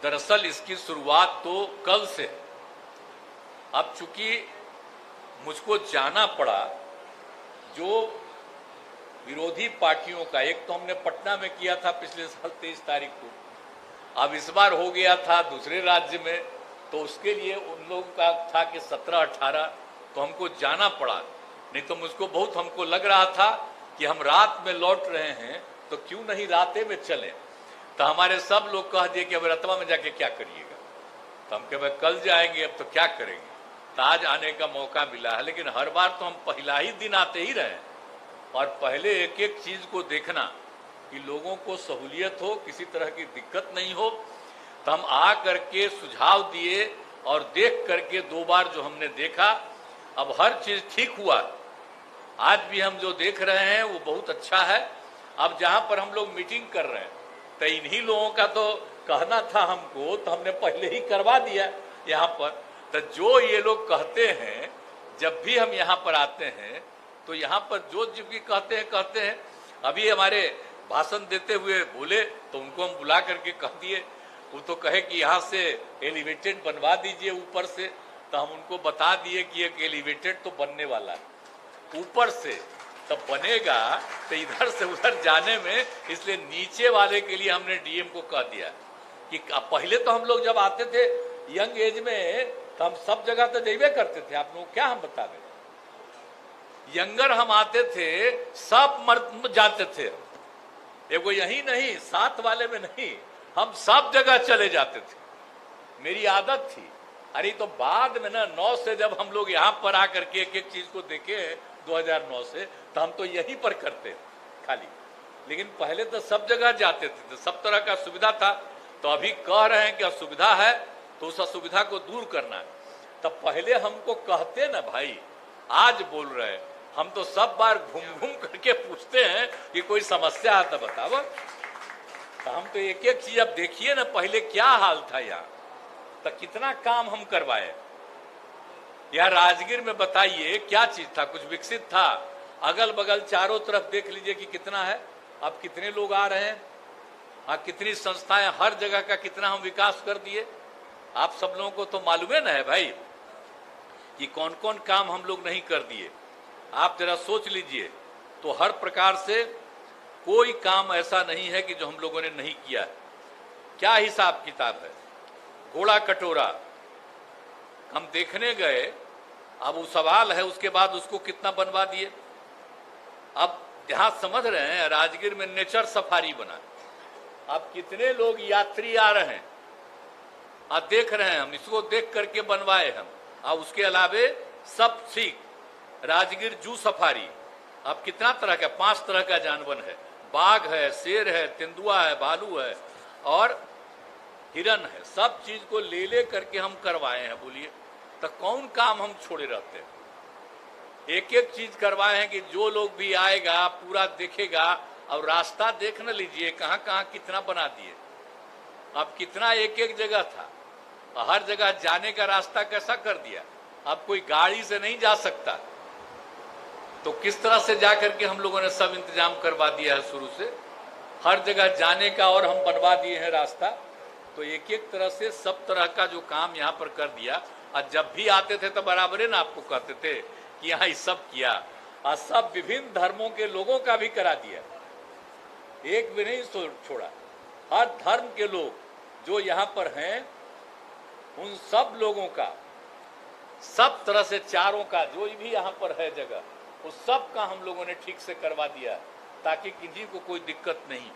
दरअसल इसकी शुरुआत तो कल से है। अब चूंकि मुझको जाना पड़ा, जो विरोधी पार्टियों का, एक तो हमने पटना में किया था पिछले साल 23 तारीख को, अब इस बार हो गया था दूसरे राज्य में, तो उसके लिए उन लोगों का था कि 17-18, तो हमको जाना पड़ा। नहीं तो मुझको बहुत हमको लग रहा था कि हम रात में लौट रहे हैं तो क्यों नहीं राते में चलें। तो हमारे सब लोग कह दिए कि अब रतवा में जाके क्या करिएगा। तो हम कहे भाई कल जाएंगे, अब तो क्या करेंगे। तो आज आने का मौका मिला है, लेकिन हर बार तो हम पहला ही दिन आते ही रहे और पहले एक एक चीज को देखना कि लोगों को सहूलियत हो, किसी तरह की दिक्कत नहीं हो। तो हम आ करके सुझाव दिए और देख करके 2 बार जो हमने देखा, अब हर चीज ठीक हुआ। आज भी हम जो देख रहे हैं वो बहुत अच्छा है। अब जहां पर हम लोग मीटिंग कर रहे हैं तो इन्हीं लोगों का तो कहना था हमको, तो हमने पहले ही करवा दिया यहाँ पर। तो जो ये लोग कहते हैं, जब भी हम यहाँ पर आते हैं तो यहाँ पर जो भी कहते हैं। अभी हमारे भाषण देते हुए बोले तो उनको हम बुला करके कह दिए, वो तो कहे कि यहाँ से एलिवेटेड बनवा दीजिए ऊपर से। तो हम उनको बता दिए कि एक एलिवेटेड तो बनने वाला है ऊपर से, तब बनेगा तो इधर से उधर जाने में, इसलिए नीचे वाले के लिए हमने डीएम को कह दिया कि पहले तो हम लोग जब आते थे यंग एज में तो हम सब जगह तो जाइए करते थे। आप लोग क्या हम बता दें, यंगर हम आते थे सब मर्द जाते थे। एगो यही नहीं, 7 वाले में नहीं, हम सब जगह चले जाते थे, मेरी आदत थी। अरे तो बाद में ना 9 से जब हम लोग यहाँ पर आकर के एक एक चीज को देखे 2009 से, तो हम तो यहीं पर करते खाली। लेकिन पहले तो सब जगह जाते थे, तो सब तरह का सुविधा था। तो अभी कह रहे हैं कि असुविधा है तो उस असुविधा को दूर करना है। तब पहले हमको कहते ना भाई, आज बोल रहे हैं, हम तो सब बार घूम घूम करके पूछते हैं कि कोई समस्या है तो बताओ। तो हम तो एक एक चीज अब देखिए ना, पहले क्या हाल था यहाँ, तो कितना काम हम करवाए। यह राजगीर में बताइए क्या चीज था, कुछ विकसित था? अगल बगल चारों तरफ देख लीजिए कि कितना है, अब कितने लोग आ रहे हैं, कितनी संस्थाएं, हर जगह का कितना हम विकास कर दिए। आप सब लोगों को तो मालूम है ना है भाई कि कौन कौन काम हम लोग नहीं कर दिए। आप जरा सोच लीजिए, तो हर प्रकार से कोई काम ऐसा नहीं है कि जो हम लोगों ने नहीं किया। क्या हिसाब किताब है। घोड़ा कटोरा हम देखने गए, अब वो सवाल है उसके बाद उसको कितना बनवा दिए। अब यहां समझ रहे हैं राजगीर में नेचर सफारी बना, अब कितने लोग यात्री आ रहे हैं, अब देख रहे हैं हम, इसको देख करके बनवाए हम। अब उसके अलावे सब सीख राजगीर जू सफारी, अब कितना तरह का, 5 तरह का जानवर है, बाघ है, शेर है, तेंदुआ है, भालू है और हिरन है। सब चीज को ले ले करके हम करवाए हैं। बोलिए तो कौन काम हम छोड़े रहते हैं। एक एक चीज करवाए हैं कि जो लोग भी आएगा पूरा देखेगा। और रास्ता देख न लीजिए कहां कहां कितना बना दिए। अब कितना एक एक जगह था, हर जगह जाने का रास्ता कैसा कर दिया। अब कोई गाड़ी से नहीं जा सकता, तो किस तरह से जाकर के हम लोगों ने सब इंतजाम करवा दिया है शुरू से, हर जगह जाने का, और हम बनवा दिए हैं रास्ता। तो एक एक तरह से सब तरह का जो काम यहाँ पर कर दिया। और जब भी आते थे तो बराबर है ना आपको कहते थे कि यहाँ सब किया, और सब विभिन्न धर्मों के लोगों का भी करा दिया, एक भी नहीं छोड़ा। हर धर्म के लोग जो यहाँ पर हैं उन सब लोगों का, सब तरह से चारों का जो भी यहाँ पर है जगह, उस सब का हम लोगों ने ठीक से करवा दिया ताकि किसी को कोई दिक्कत नहीं।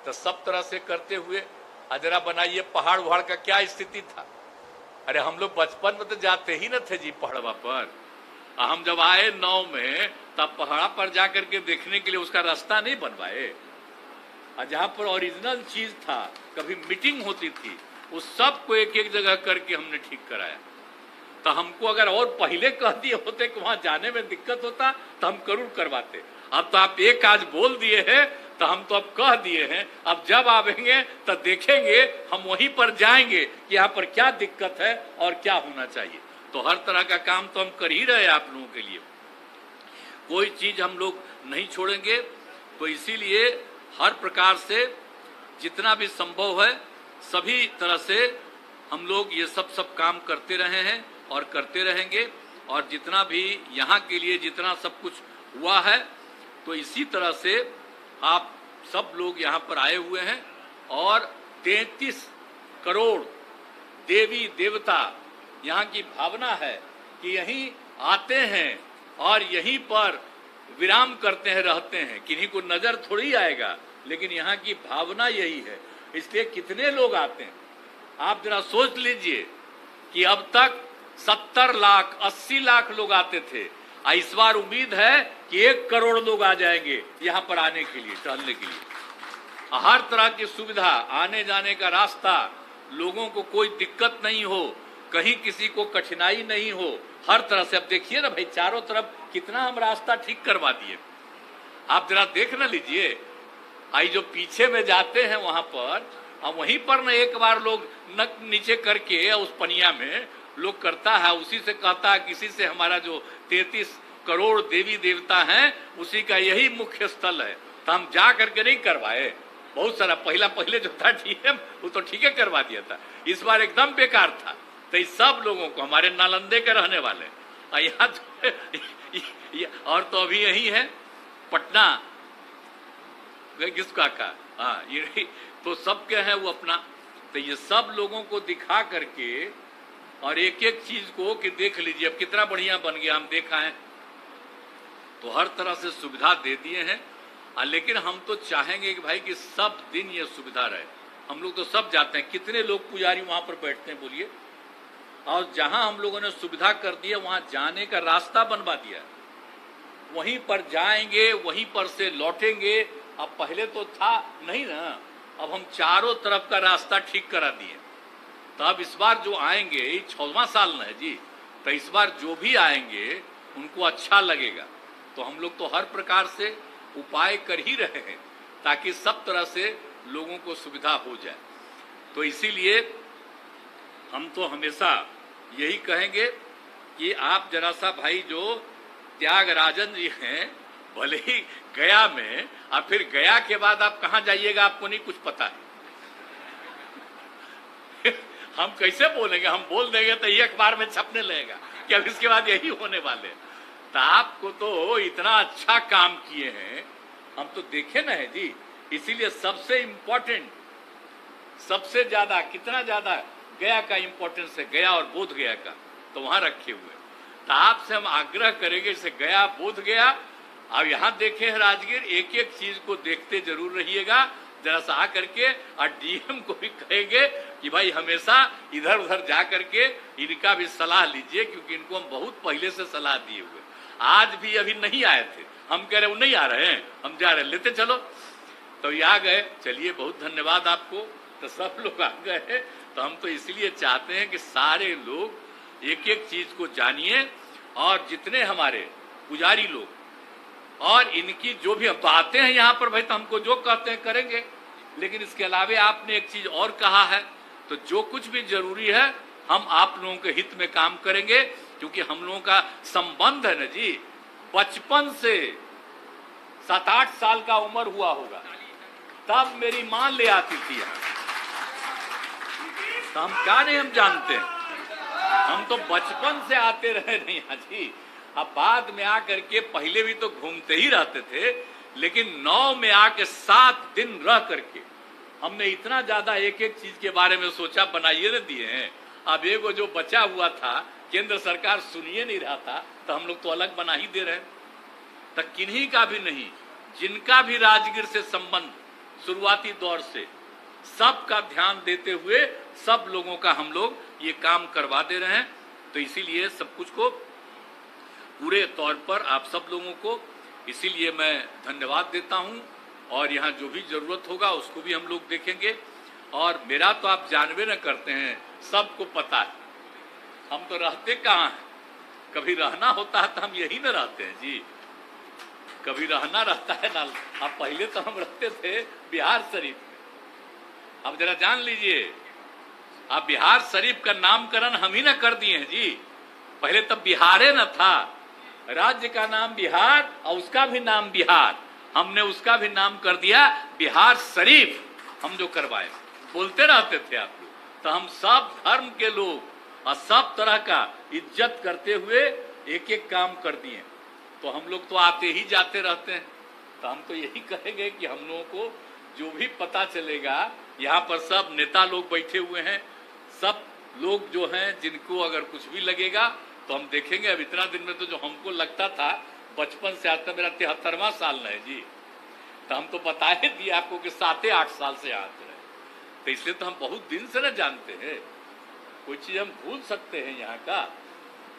तो सब तरह से करते हुए जरा बनाइए पहाड़ वहाड़ का क्या स्थिति था। अरे हम लोग बचपन में तो जाते ही न थे जी पहाड़वा पर। हम जब आए 9 में तब पहाड़ा पर जाकर के देखने के लिए उसका रास्ता नहीं बनवाए। जहां पर ओरिजिनल चीज था, कभी मीटिंग होती थी, उस सब को एक एक जगह करके हमने ठीक कराया। तो हमको अगर और पहले कह दिए होते कि वहां जाने में दिक्कत होता तो हम जरूर करवाते। अब तो आप एक आज बोल दिए हैं तो हम तो अब कह दिए हैं, अब जब आवेंगे तो देखेंगे, हम वहीं पर जाएंगे कि यहाँ पर क्या दिक्कत है और क्या होना चाहिए। तो हर तरह का काम तो हम कर ही रहे हैं आप लोगों के लिए, कोई चीज हम लोग नहीं छोड़ेंगे। तो इसीलिए हर प्रकार से जितना भी संभव है सभी तरह से हम लोग ये सब काम करते रहे हैं और करते रहेंगे। और जितना भी यहाँ के लिए जितना सब कुछ हुआ है, तो इसी तरह से आप सब लोग यहाँ पर आए हुए हैं। और 33 करोड़ देवी देवता यहाँ की भावना है कि यहीं आते हैं और यहीं पर विराम करते हैं, रहते हैं। किन्हीं को नजर थोड़ी आएगा, लेकिन यहाँ की भावना यही है। इसलिए कितने लोग आते हैं, आप जरा सोच लीजिए कि अब तक 70 लाख 80 लाख लोग आते थे। इस बार उम्मीद है कि 1 करोड़ लोग आ जाएंगे यहाँ पर आने के लिए, टहलने के लिए। हर तरह की सुविधा, आने जाने का रास्ता, लोगों को कोई दिक्कत नहीं हो, कहीं किसी को कठिनाई नहीं हो, हर तरह से। अब देखिए ना भाई, चारों तरफ कितना हम रास्ता ठीक करवा दिए। आप जरा देख ना लीजिए, आई जो पीछे में जाते हैं वहां पर, अब वहीं पर ना एक बार लोग नक नीचे करके उस पनिया में लोग करता है, उसी से कहता है, किसी से हमारा जो 33 करोड़ देवी देवता हैं उसी का यही मुख्य स्थल है। तो हम जा करके नहीं करवाए, बहुत सारा पहले जो था डीएम वो तो ठीक है करवा दिया था, इस बार एकदम बेकार था। तो इस सब लोगों को, हमारे नालंदे के रहने वाले यहाँ और तो अभी यही है पटना किसका का, हाँ ये तो सबके हैं वो अपना। तो ये सब लोगों को दिखा करके और एक एक चीज को कि देख लीजिए अब कितना बढ़िया बन गया, हम देखा है। तो हर तरह से सुविधा दे दिए हैं। लेकिन हम तो चाहेंगे कि भाई कि सब दिन ये सुविधा रहे। हम लोग तो सब जाते हैं, कितने लोग पुजारी वहां पर बैठते हैं बोलिए। और जहां हम लोगों ने सुविधा कर दी है वहां जाने का रास्ता बनवा दिया, वहीं पर जाएंगे, वहीं पर से लौटेंगे। अब पहले तो था नहीं ना, अब हम चारों तरफ का रास्ता ठीक करा दिए। तो अब इस बार जो आएंगे, 6वां साल न है जी, तो इस बार जो भी आएंगे उनको अच्छा लगेगा। तो हम लोग तो हर प्रकार से उपाय कर ही रहे हैं ताकि सब तरह से लोगों को सुविधा हो जाए। तो इसीलिए हम तो हमेशा यही कहेंगे कि आप जरा सा भाई जो त्यागराजन जी हैं, भले ही गया में, और फिर गया के बाद आप कहाँ जाइएगा आपको नहीं कुछ पता है। हम कैसे बोलेंगे, हम बोल देंगे तो ये अखबार में छपने लगेगा कि अब इसके बाद यही होने वाले। तो आपको तो इतना अच्छा काम किए हैं, हम तो देखे ना है जी। इसीलिए सबसे इम्पोर्टेंट, सबसे ज्यादा, कितना ज्यादा गया का इम्पोर्टेंस है, गया और बोध गया का, तो वहां रखे हुए। तो आपसे हम आग्रह करेंगे, जैसे गया बोध गया, अब यहाँ देखे हैं राजगीर, एक एक चीज को देखते जरूर रहिएगा। जरा सा आ करके और डीएम को भी कहेंगे कि भाई हमेशा इधर उधर जा करके इनका भी सलाह लीजिए, क्योंकि इनको हम बहुत पहले से सलाह दिए हुए। आज भी अभी नहीं आए थे, हम कह रहे वो नहीं आ रहे हैं, हम जा रहे, लेते चलो। तो ये आ गए, चलिए बहुत धन्यवाद आपको। तो सब लोग आ गए। तो हम तो इसलिए चाहते हैं कि सारे लोग एक एक चीज को जानिए, और जितने हमारे पुजारी लोग और इनकी जो भी, हम तो आते हैं यहाँ पर भाई, तो हमको जो कहते हैं करेंगे। लेकिन इसके अलावे आपने एक चीज और कहा है, तो जो कुछ भी जरूरी है हम आप लोगों के हित में काम करेंगे, क्योंकि हम लोगों का संबंध है ना जी, बचपन से 7-8 साल का उम्र हुआ होगा तब मेरी मां ले आती थी यहाँ। तो हम क्या नहीं, हम जानते हैं, हम तो बचपन से आते रहे नहीं यहाँ जी। अब बाद में आकर के, पहले भी तो घूमते ही रहते थे, लेकिन 9 में आके 7 दिन रह करके हमने इतना ज्यादा एक एक चीज के बारे में सोचा, बनाइए न दिए हैं। अब एगो जो बचा हुआ था, केंद्र सरकार सुनिए नहीं रहा था, तो हम लोग तो अलग बना ही दे रहे हैं। तो किन्हीं का भी नहीं, जिनका भी राजगीर से संबंध शुरुआती दौर से, सबका ध्यान देते हुए सब लोगों का हम लोग ये काम करवा दे रहे हैं। तो इसीलिए सब कुछ को पूरे तौर पर आप सब लोगों को इसीलिए मैं धन्यवाद देता हूं। और यहाँ जो भी जरूरत होगा उसको भी हम लोग देखेंगे। और मेरा तो आप जानवे न करते हैं, सबको पता है हम तो रहते कहाँ हैं। कभी रहना होता है तो हम यही न रहते हैं जी, कभी रहना रहता है ना। अब पहले तो हम रहते थे बिहार शरीफ में। अब जरा जान लीजिए, अब बिहार शरीफ का नामकरण हम ही ना कर दिए हैं जी। पहले तब बिहारे न था, राज्य का नाम बिहार और उसका भी नाम बिहार, हमने उसका भी नाम कर दिया बिहार शरीफ, हम जो करवाए। बोलते रहते थे आप लोग। तो हम सब धर्म के लोग और सब तरह का इज्जत करते हुए एक एक काम कर दिए। तो हम लोग तो आते ही जाते रहते हैं। तो हम तो यही कहेंगे कि हम लोगों को जो भी पता चलेगा, यहाँ पर सब नेता लोग बैठे हुए हैं, सब लोग जो हैं जिनको अगर कुछ भी लगेगा तो हम देखेंगे। अब इतना दिन में तो जो हमको लगता था बचपन से आज तक मेरा 73वां साल है जी, तो हम तो बता ही दिए आपको कि 7-8 साल से आते रहे। तो इसलिए तो हम बहुत दिन से न जानते हैं, कोई चीज हम भूल सकते हैं यहाँ का।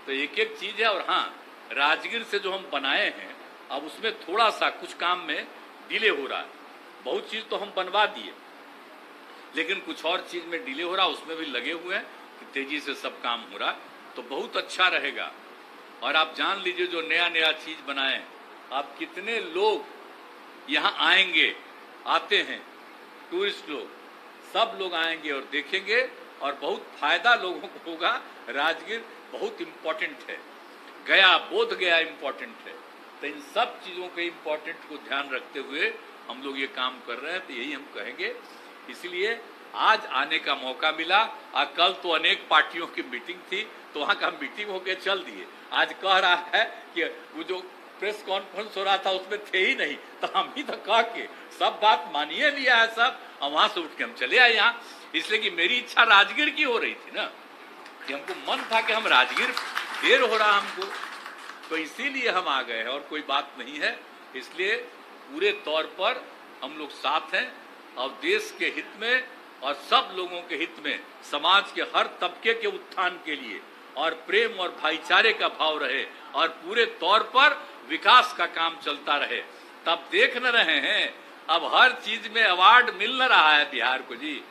तो एक एक चीज है। और हाँ, राजगीर से जो हम बनाए हैं अब उसमें थोड़ा सा कुछ काम में डिले हो रहा है। बहुत चीज तो हम बनवा दिए लेकिन कुछ और चीज में डिले हो रहा, उसमें भी लगे हुए हैं कि तेजी से सब काम हो रहा है। तो बहुत अच्छा रहेगा। और आप जान लीजिए जो नया नया चीज बनाए, आप कितने लोग यहाँ आएंगे, आते हैं टूरिस्ट लोग, सब लोग आएंगे और देखेंगे और बहुत फायदा लोगों को होगा। राजगीर बहुत इम्पोर्टेंट है, गया बोध गया इम्पोर्टेंट है। तो इन सब चीजों के इम्पोर्टेंट को ध्यान रखते हुए हम लोग ये काम कर रहे हैं। तो यही हम कहेंगे। इसलिए आज आने का मौका मिला। और कल तो अनेक पार्टियों की मीटिंग थी तो वहां का मीटिंग होके चल दिए। आज कह रहा है कि वो जो प्रेस कॉन्फ्रेंस हो रहा था उसमें थे ही नहीं, तो हम ही तो कह के सब बात मानिए लिया है सब, और वहां से उठ के हम चले आए यहाँ। इसलिए कि मेरी इच्छा राजगीर की हो रही थी ना, कि हमको मन था कि हम राजगीर, देर हो रहा हमको, तो इसीलिए हम आ गए हैं और कोई बात नहीं है। इसलिए पूरे तौर पर हम लोग साथ हैं और देश के हित में और सब लोगों के हित में, समाज के हर तबके के उत्थान के लिए और प्रेम और भाईचारे का भाव रहे और पूरे तौर पर विकास का काम चलता रहे। तब देख न रहे हैं अब हर चीज में अवार्ड मिल न रहा है बिहार को जी,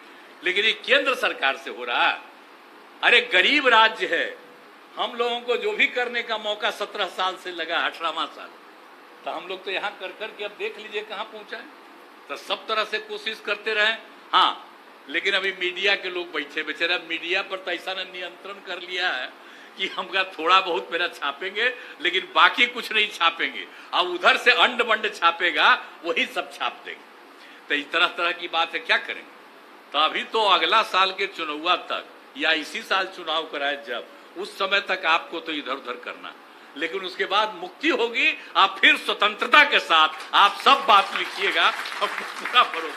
लेकिन ये केंद्र सरकार से हो रहा है। अरे गरीब राज्य है, हम लोगों को जो भी करने का मौका 17 साल से लगा, 18वां साल, तो हम लोग तो यहाँ कर करके अब देख लीजिए कहाँ पहुंचा है। तो सब तरह से कोशिश करते रहे। हाँ, लेकिन अभी मीडिया के लोग बैठे बेचारे, मीडिया पर तो ऐसा नियंत्रण कर लिया है कि हमका थोड़ा बहुत मेरा छापेंगे लेकिन बाकी कुछ नहीं छापेंगे। अब उधर से अंड बंड छापेगा वही सब छाप देंगे। तो इस तरह तरह की बात है, क्या करेंगे। तो अभी तो अगला साल के चुनाव तक या इसी साल चुनाव कराए जब, उस समय तक आपको तो इधर उधर करना, लेकिन उसके बाद मुक्ति होगी। आप फिर स्वतंत्रता के साथ आप सब बात लिखिएगा और पूरा भरोसा